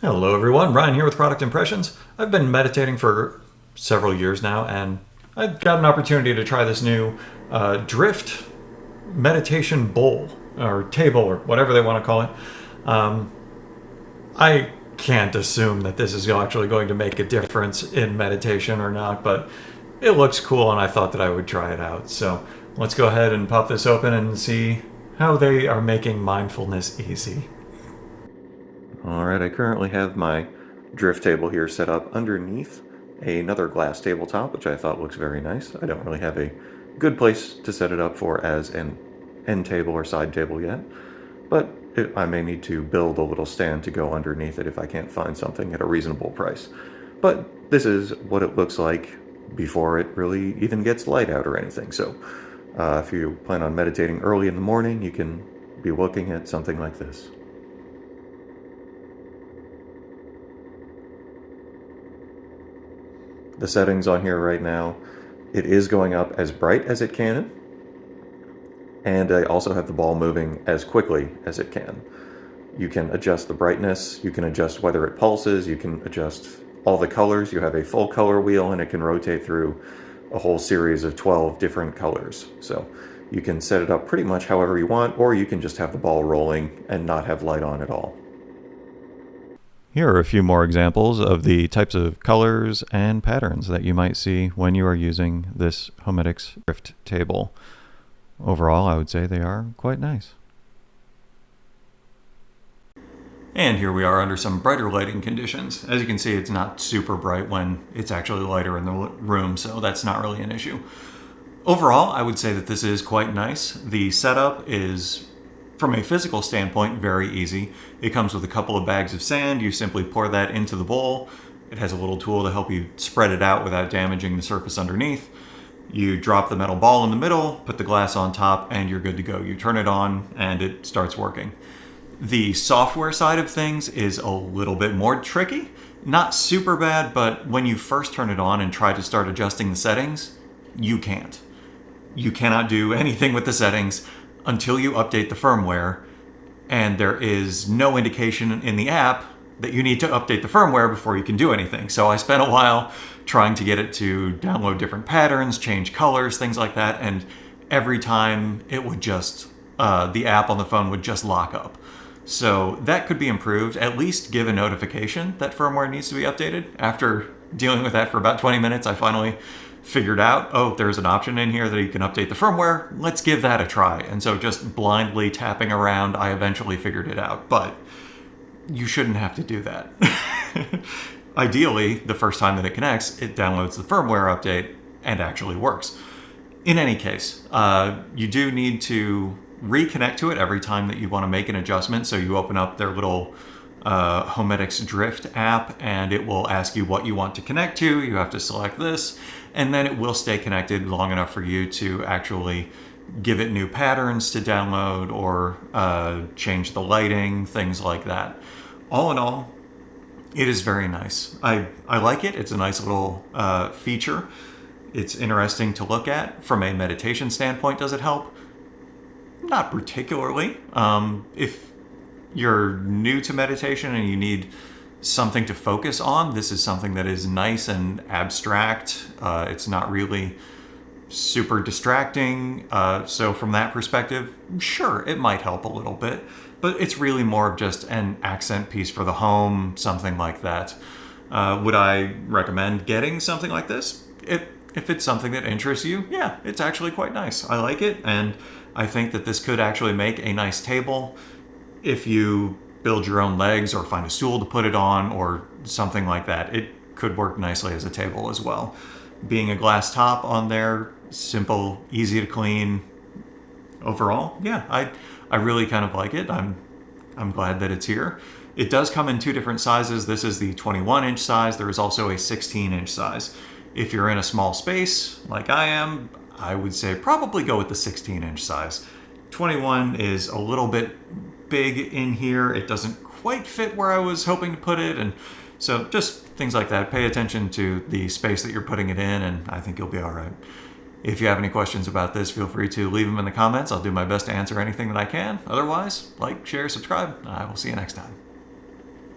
Hello everyone, Ryan here with Product Impressions. I've been meditating for several years now, and I got an opportunity to try this new drift meditation bowl, or table, or whatever they want to call it. I can't assume that this is actually going to make a difference in meditation or not, but it looks cool and I thought that I would try it out. So let's go ahead and pop this open and see how they are making mindfulness easy. Alright, I currently have my drift table here set up underneath another glass tabletop, which I thought looks very nice. I don't really have a good place to set it up for as an end table or side table yet, but I may need to build a little stand to go underneath it if I can't find something at a reasonable price. But this is what it looks like before it really even gets light out or anything. So if you plan on meditating early in the morning, you can be looking at something like this. The settings on here right now, it is going up as bright as it can, and I also have the ball moving as quickly as it can. You can adjust the brightness, you can adjust whether it pulses, you can adjust all the colors. You have a full color wheel and it can rotate through a whole series of 12 different colors. So you can set it up pretty much however you want, or you can just have the ball rolling and not have light on at all. Here are a few more examples of the types of colors and patterns that you might see when you are using this Homedics drift table. Overall, I would say they are quite nice. And here we are under some brighter lighting conditions. As you can see, it's not super bright when it's actually lighter in the room, so that's not really an issue. Overall, I would say that this is quite nice. The setup is, from a physical standpoint, very easy. It comes with a couple of bags of sand. You simply pour that into the bowl. It has a little tool to help you spread it out without damaging the surface underneath. You drop the metal ball in the middle, put the glass on top, and you're good to go. You turn it on and it starts working. The software side of things is a little bit more tricky. Not super bad, but when you first turn it on and try to start adjusting the settings, you can't. You cannot do anything with the settings until you update the firmware, and there is no indication in the app that you need to update the firmware before you can do anything. So I spent a while trying to get it to download different patterns, change colors, things like that, and every time it would just, the app on the phone would just lock up. So that could be improved. At least give a notification that firmware needs to be updated. After dealing with that for about 20 minutes, I finally figured out, oh, there's an option in here that you can update the firmware. Let's give that a try. And so just blindly tapping around, I eventually figured it out. But you shouldn't have to do that. Ideally, the first time that it connects, it downloads the firmware update and actually works. In any case, you do need to reconnect to it every time that you want to make an adjustment. So you open up their little Homedics Drift app and it will ask you what you want to connect to. You have to select this, and then it will stay connected long enough for you to actually give it new patterns to download or change the lighting, things like that. All in all, it is very nice. I like it. It's a nice little feature. It's interesting to look at. From a meditation standpoint, does it help? Not particularly. If you're new to meditation and you need something to focus on, this is something that is nice and abstract. It's not really super distracting. So from that perspective, sure, it might help a little bit, but it's really more of just an accent piece for the home, something like that. Would I recommend getting something like this? If it's something that interests you, yeah, it's actually quite nice. I like it, and I think that this could actually make a nice table if you build your own legs or find a stool to put it on or something like that. It could work nicely as a table as well. Being a glass top on there, simple, easy to clean. Overall, yeah, I really kind of like it. I'm glad that it's here. It does come in two different sizes. This is the 21-inch size. There is also a 16-inch size. If you're in a small space like I am, I would say probably go with the 16-inch size. 21 is a little bit big in here. It doesn't quite fit where I was hoping to put it, and so just things like that. Pay attention to the space that you're putting it in, and I think you'll be all right. If you have any questions about this, feel free to leave them in the comments. I'll do my best to answer anything that I can. Otherwise, like, share, subscribe. I will see you next time.